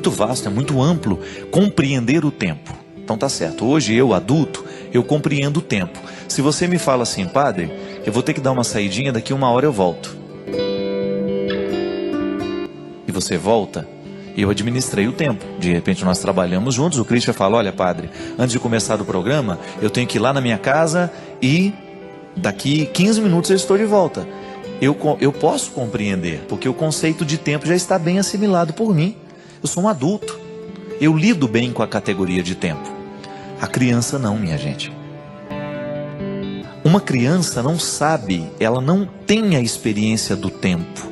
muito vasto, é muito amplo compreender o tempo. Então tá certo, hoje eu, adulto, eu compreendo o tempo. Se você me fala assim, padre, eu vou ter que dar uma saidinha, daqui 1 hora eu volto. E você volta, eu administrei o tempo. De repente nós trabalhamos juntos, o Christian fala, olha padre, antes de começar o programa, eu tenho que ir lá na minha casa e daqui 15 minutos eu estou de volta. Eu posso compreender, porque o conceito de tempo já está bem assimilado por mim. Eu sou um adulto, eu lido bem com a categoria de tempo. A criança não, minha gente. Uma criança não sabe, ela não tem a experiência do tempo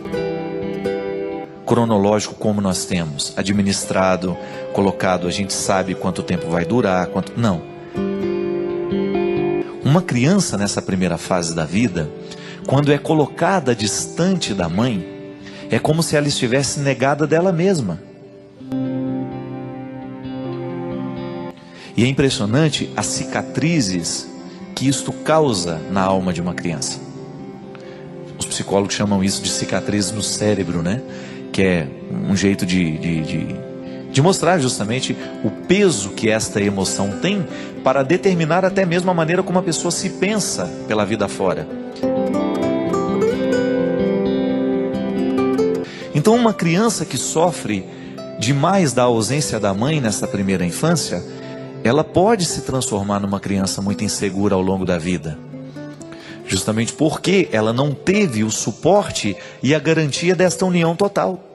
cronológico como nós temos, administrado, colocado, a gente sabe quanto tempo vai durar, não. Uma criança nessa primeira fase da vida, quando é colocada distante da mãe, é como se ela estivesse negada dela mesma. E é impressionante as cicatrizes que isto causa na alma de uma criança. Os psicólogos chamam isso de cicatrizes no cérebro, né? Que é um jeito de mostrar justamente o peso que esta emoção tem para determinar até mesmo a maneira como a pessoa se pensa pela vida fora. Então uma criança que sofre demais da ausência da mãe nessa primeira infância, ela pode se transformar numa criança muito insegura ao longo da vida. Justamente porque ela não teve o suporte e a garantia desta união total.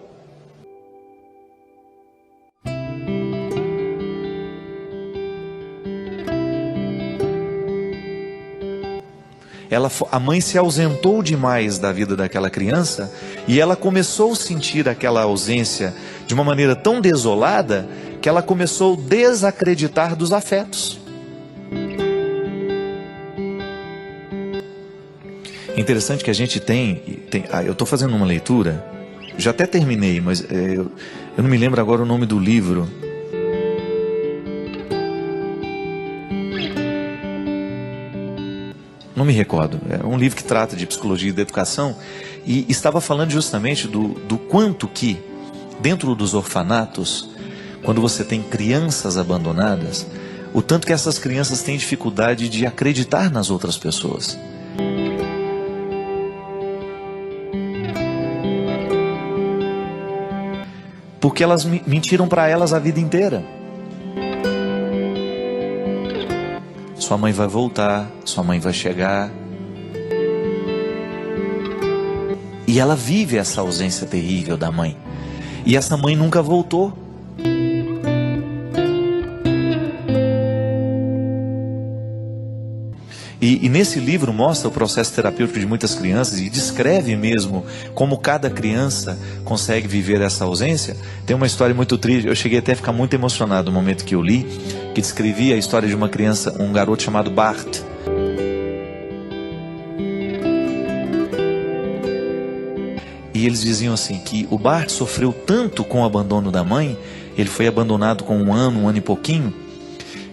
A mãe se ausentou demais da vida daquela criança e ela começou a sentir aquela ausência de uma maneira tão desolada que ela começou a desacreditar dos afetos. É interessante que a gente eu estou fazendo uma leitura, já até terminei, mas eu não me lembro agora o nome do livro. Não me recordo, é um livro que trata de psicologia e da educação, e estava falando justamente do quanto que, dentro dos orfanatos, quando você tem crianças abandonadas, o tanto que essas crianças têm dificuldade de acreditar nas outras pessoas. Porque elas mentiram para elas a vida inteira. Sua mãe vai voltar, sua mãe vai chegar. E ela vive essa ausência terrível da mãe. E essa mãe nunca voltou. E nesse livro mostra o processo terapêutico de muitas crianças e descreve mesmo como cada criança consegue viver essa ausência. Tem uma história muito triste, eu cheguei até a ficar muito emocionado no momento que eu li, que descrevia a história de uma criança, um garoto chamado Bart. E eles diziam assim, que o Bart sofreu tanto com o abandono da mãe, ele foi abandonado com 1 ano e pouquinho,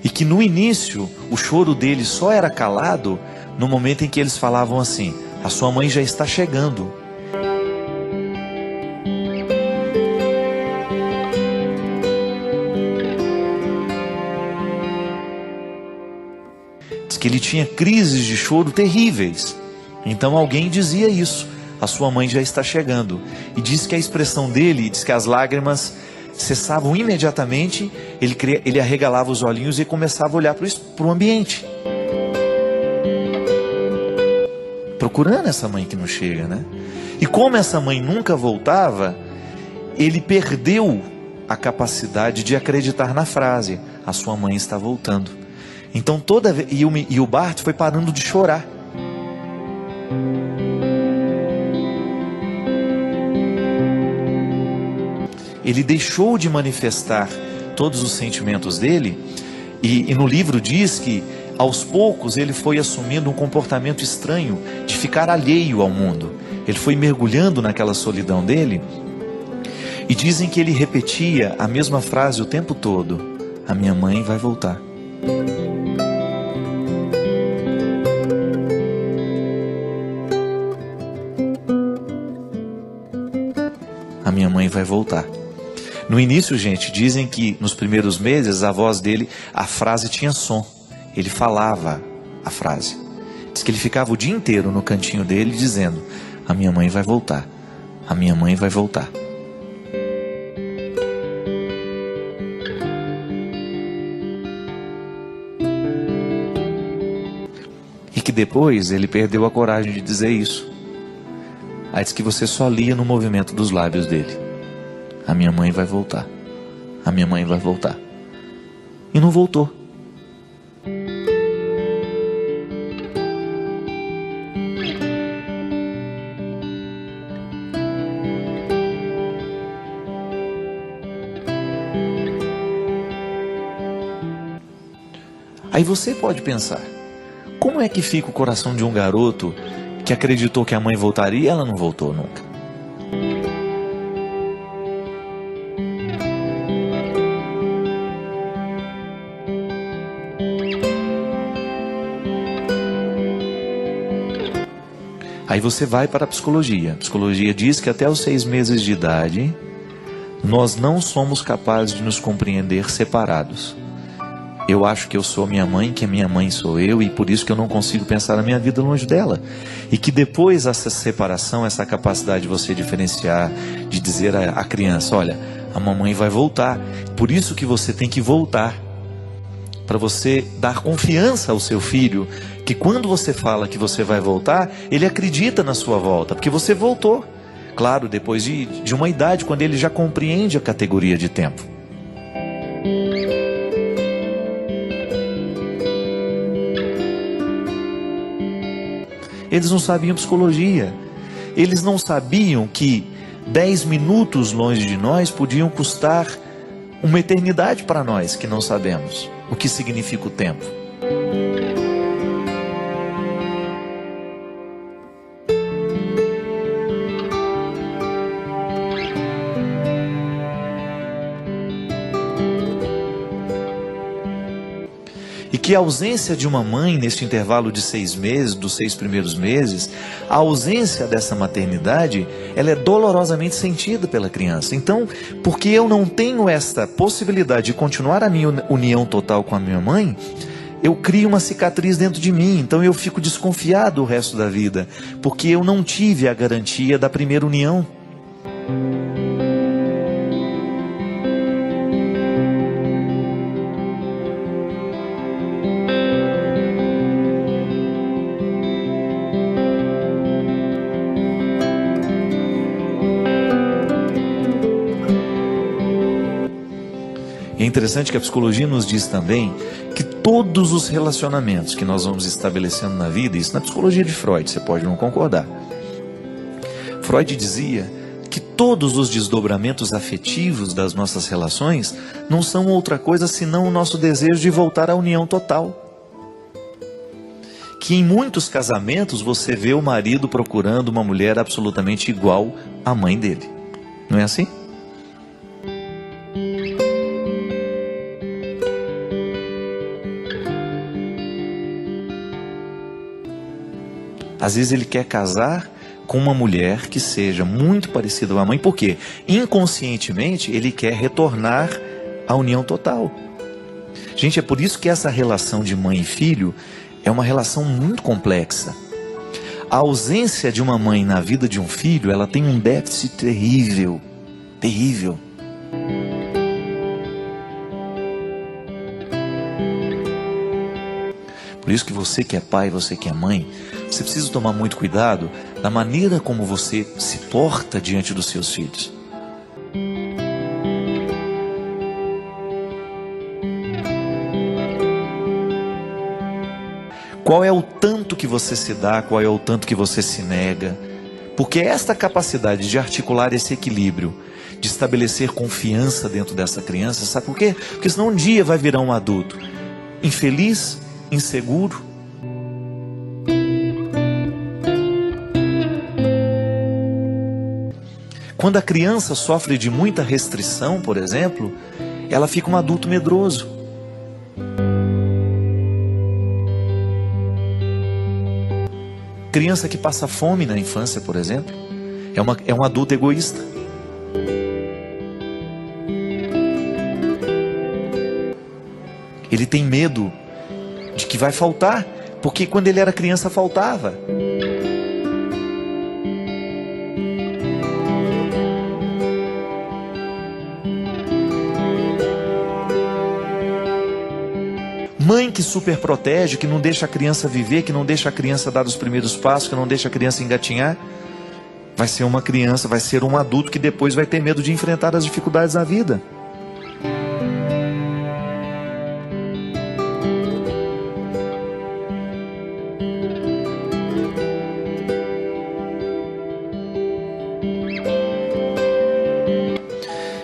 e que no início o choro dele só era calado no momento em que eles falavam assim, a sua mãe já está chegando. Diz que ele tinha crises de choro terríveis. Então alguém dizia isso, a sua mãe já está chegando. E diz que a expressão dele, diz que as lágrimas cessavam imediatamente, ele arregalava os olhinhos e começava a olhar para o ambiente, procurando essa mãe que não chega, né? E como essa mãe nunca voltava, ele perdeu a capacidade de acreditar na frase, a sua mãe está voltando. Então toda vez, e o Bart foi parando de chorar. Ele deixou de manifestar todos os sentimentos dele, e no livro diz que aos poucos ele foi assumindo um comportamento estranho de ficar alheio ao mundo. Ele foi mergulhando naquela solidão dele, e dizem que ele repetia a mesma frase o tempo todo, a minha mãe vai voltar. A minha mãe vai voltar. No início, gente, dizem que nos primeiros meses a voz dele, a frase tinha som. Ele falava a frase. Diz que ele ficava o dia inteiro no cantinho dele dizendo: a minha mãe vai voltar, a minha mãe vai voltar. E que depois ele perdeu a coragem de dizer isso. Aí diz que você só lia no movimento dos lábios dele: a minha mãe vai voltar, a minha mãe vai voltar. E não voltou. Aí você pode pensar: como é que fica o coração de um garoto que acreditou que a mãe voltaria e ela não voltou nunca? Aí você vai para a psicologia. A psicologia diz que até os 6 meses de idade, nós não somos capazes de nos compreender separados. Eu acho que eu sou minha mãe, que a minha mãe sou eu, e por isso que eu não consigo pensar na minha vida longe dela. E que depois essa separação, essa capacidade de você diferenciar, de dizer à criança: olha, a mamãe vai voltar. Por isso que você tem que voltar. Para você dar confiança ao seu filho, que quando você fala que você vai voltar, ele acredita na sua volta, porque você voltou. Claro, depois de uma idade, quando ele já compreende a categoria de tempo. Eles não sabiam psicologia. Eles não sabiam que 10 minutos longe de nós podiam custar uma eternidade para nós, que não sabemos o que significa o tempo. E que a ausência de uma mãe neste intervalo de 6 meses, dos 6 primeiros meses, a ausência dessa maternidade, ela é dolorosamente sentida pela criança. Então, porque eu não tenho esta possibilidade de continuar a minha união total com a minha mãe, eu crio uma cicatriz dentro de mim. Então eu fico desconfiado o resto da vida, porque eu não tive a garantia da primeira união. É interessante que a psicologia nos diz também que todos os relacionamentos que nós vamos estabelecendo na vida, isso na psicologia de Freud, você pode não concordar. Freud dizia que todos os desdobramentos afetivos das nossas relações não são outra coisa senão o nosso desejo de voltar à união total. Que em muitos casamentos você vê o marido procurando uma mulher absolutamente igual à mãe dele. Não é assim? Às vezes ele quer casar com uma mulher que seja muito parecida com a mãe, porque inconscientemente ele quer retornar à união total. Gente, é por isso que essa relação de mãe e filho é uma relação muito complexa. A ausência de uma mãe na vida de um filho, ela tem um déficit terrível, terrível. Por isso que você que é pai, você que é mãe, você precisa tomar muito cuidado na maneira como você se porta diante dos seus filhos. Qual é o tanto que você se dá, qual é o tanto que você se nega? Porque esta capacidade de articular esse equilíbrio, de estabelecer confiança dentro dessa criança, sabe por quê? Porque senão um dia vai virar um adulto infeliz, inseguro. Quando a criança sofre de muita restrição, por exemplo, ela fica um adulto medroso. Criança que passa fome na infância, por exemplo, é um adulto egoísta. Ele tem medo de que vai faltar, porque quando ele era criança faltava. Mãe que super protege, que não deixa a criança viver, que não deixa a criança dar os primeiros passos, que não deixa a criança engatinhar, vai ser uma criança, vai ser um adulto que depois vai ter medo de enfrentar as dificuldades da vida.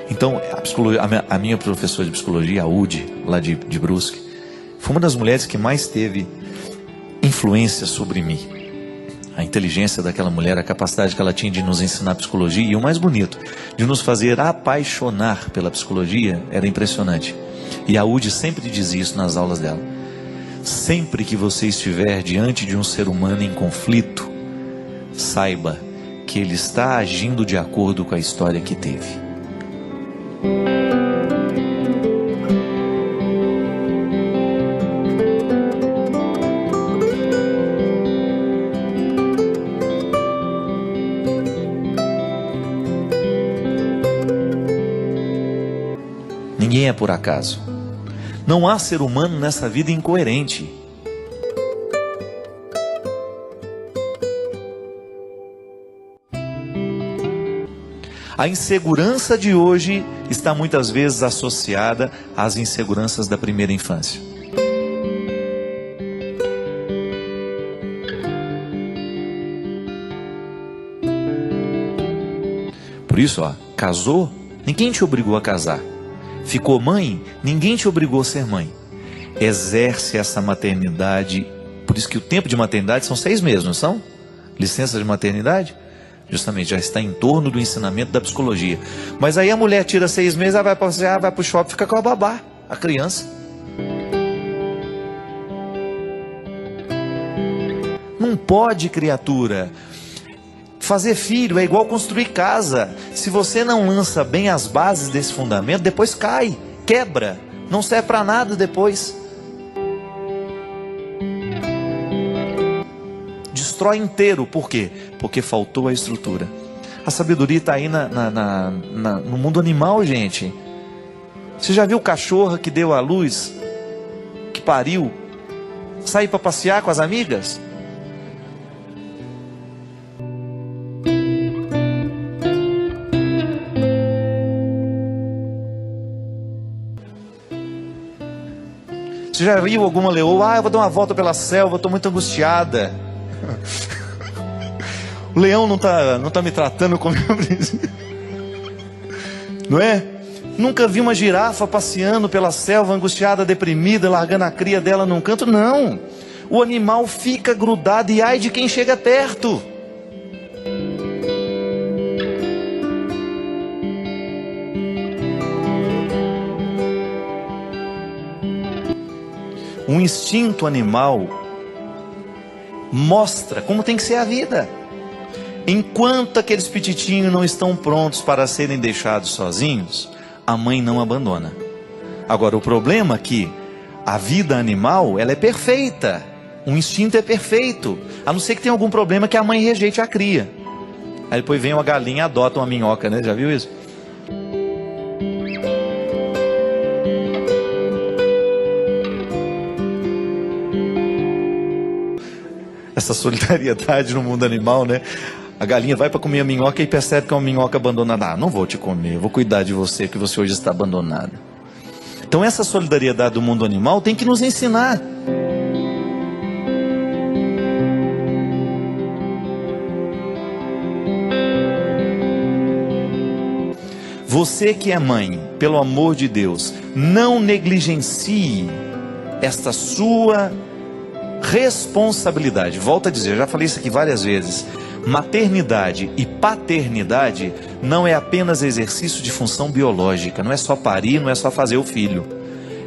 Então, a minha professora de psicologia, a Udi, lá de Brusque, foi uma das mulheres que mais teve influência sobre mim. A inteligência daquela mulher, a capacidade que ela tinha de nos ensinar psicologia e o mais bonito, de nos fazer apaixonar pela psicologia, era impressionante. E a Udi sempre dizia isso nas aulas dela. Sempre que você estiver diante de um ser humano em conflito, saiba que ele está agindo de acordo com a história que teve. Ninguém é por acaso. Não há ser humano nessa vida incoerente. A insegurança de hoje está muitas vezes associada às inseguranças da primeira infância. Por isso, casou, ninguém te obrigou a casar. Ficou mãe, ninguém te obrigou a ser mãe. Exerce essa maternidade. Por isso que o tempo de maternidade são 6 meses, não são? Licença de maternidade? Justamente, já está em torno do ensinamento da psicologia. Mas aí a mulher tira 6 meses, ela vai passear, vai para o shopping, fica com a babá, a criança. Não pode, criatura. Fazer filho é igual construir casa. Se você não lança bem as bases desse fundamento, depois cai, quebra, não serve para nada depois. Destrói inteiro. Por quê? Porque faltou a estrutura. A sabedoria está aí no mundo animal, gente. Você já viu cachorra que deu à luz, que pariu, sair para passear com as amigas? Você já viu alguma leoa? Eu vou dar uma volta pela selva, eu estou muito angustiada. O leão não tá me tratando como eu preciso. Não é? Nunca vi uma girafa passeando pela selva, angustiada, deprimida, largando a cria dela num canto. Não. O animal fica grudado e ai de quem chega perto. Um instinto animal mostra como tem que ser a vida. Enquanto aqueles pititinhos não estão prontos para serem deixados sozinhos, a mãe não abandona. Agora, o problema é que a vida animal, ela é perfeita. O instinto é perfeito. A não ser que tenha algum problema que a mãe rejeite a cria. Aí depois vem uma galinha e adota uma minhoca, né? Já viu isso? Essa solidariedade no mundo animal, né? A galinha vai para comer a minhoca e percebe que é uma minhoca abandonada. Não vou te comer, vou cuidar de você, que você hoje está abandonada. Então essa solidariedade do mundo animal tem que nos ensinar. Você que é mãe, pelo amor de Deus, não negligencie esta sua responsabilidade. Volto a dizer, eu já falei isso aqui várias vezes. Maternidade e paternidade não é apenas exercício de função biológica, não é só parir, não é só fazer o filho.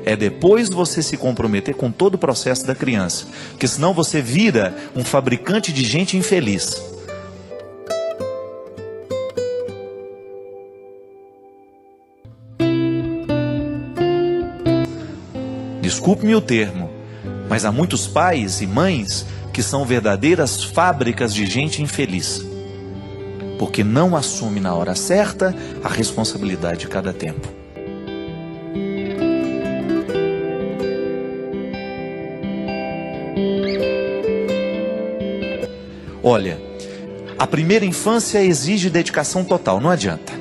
É depois você se comprometer com todo o processo da criança, porque senão você vira um fabricante de gente infeliz. desculpe-me o termo, mas há muitos pais e mães que são verdadeiras fábricas de gente infeliz, porque não assume na hora certa a responsabilidade de cada tempo. Olha, a primeira infância exige dedicação total, não adianta.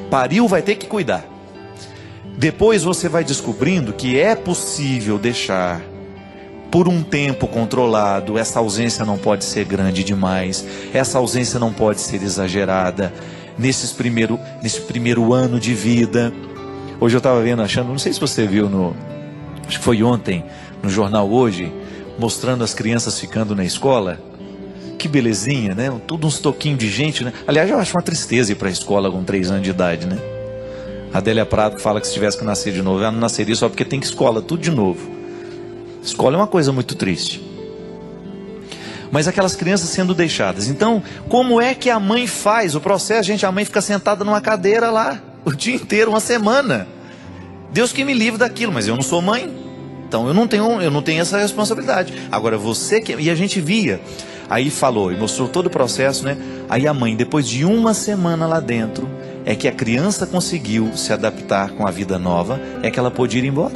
Pariu, vai ter que cuidar. Depois você vai descobrindo que é possível deixar por um tempo controlado. Essa ausência não pode ser grande demais, essa ausência não pode ser exagerada nesse primeiro ano de vida. Hoje eu estava vendo, não sei se você viu acho que foi ontem, no jornal Hoje, mostrando as crianças ficando na escola. Que belezinha, né? Tudo uns toquinhos de gente, né? Aliás, eu acho uma tristeza ir para a escola com 3 anos de idade, né? A Adélia Prado fala que se tivesse que nascer de novo, ela não nasceria só porque tem que escola, tudo de novo. Escola é uma coisa muito triste. Mas aquelas crianças sendo deixadas. Então, como é que a mãe faz o processo? Gente, a mãe fica sentada numa cadeira lá, o dia inteiro, uma semana. Deus que me livre daquilo, mas eu não sou mãe. Então eu não tenho essa responsabilidade. Agora você que... E a gente via... Aí falou e mostrou todo o processo, né? Aí a mãe, depois de uma semana lá dentro, é que a criança conseguiu se adaptar com a vida nova, é que ela pôde ir embora.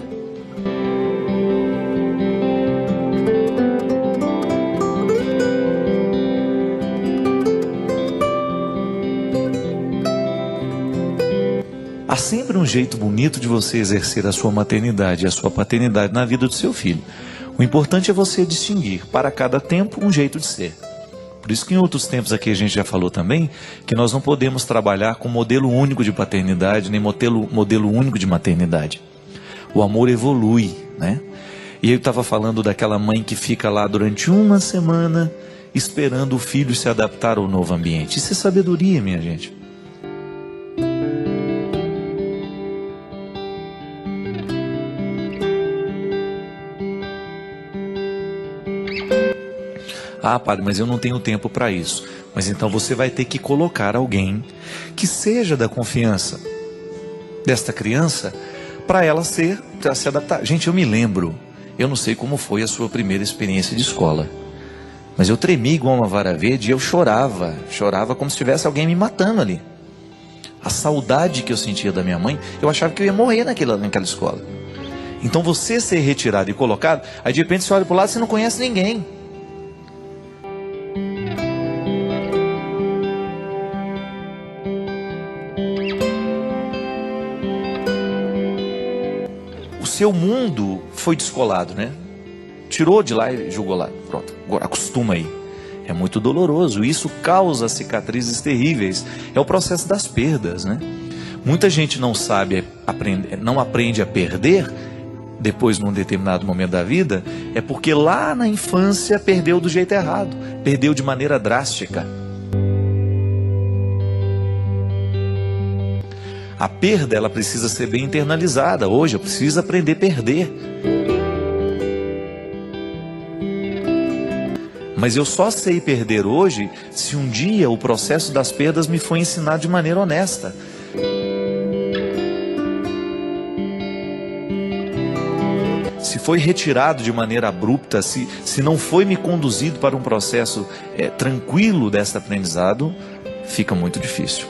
Há sempre um jeito bonito de você exercer a sua maternidade e a sua paternidade na vida do seu filho. O importante é você distinguir para cada tempo um jeito de ser. Por isso que em outros tempos aqui a gente já falou também que nós não podemos trabalhar com modelo único de paternidade, nem modelo único de maternidade. O amor evolui, né? E eu estava falando daquela mãe que fica lá durante uma semana esperando o filho se adaptar ao novo ambiente. Isso é sabedoria, minha gente. Ah, padre, mas eu não tenho tempo para isso. Mas então você vai ter que colocar alguém que seja da confiança desta criança para ela se adaptar. Gente, eu me lembro, eu não sei como foi a sua primeira experiência de escola, mas eu tremi igual uma vara verde e eu chorava como se tivesse alguém me matando ali. A saudade que eu sentia da minha mãe, eu achava que eu ia morrer naquela escola. Então você ser retirado e colocado, aí de repente você olha para o lado e você não conhece ninguém. Seu mundo foi descolado, né? Tirou de lá e jogou lá. Pronto, agora acostuma aí. É muito doloroso, isso causa cicatrizes terríveis. É o processo das perdas, né? Muita gente não aprende a perder depois num determinado momento da vida, é porque lá na infância perdeu do jeito errado, perdeu de maneira drástica. A perda, ela precisa ser bem internalizada. Hoje eu preciso aprender a perder. Mas eu só sei perder hoje se um dia o processo das perdas me foi ensinado de maneira honesta. Se foi retirado de maneira abrupta, se não foi me conduzido para um processo tranquilo desse aprendizado, fica muito difícil.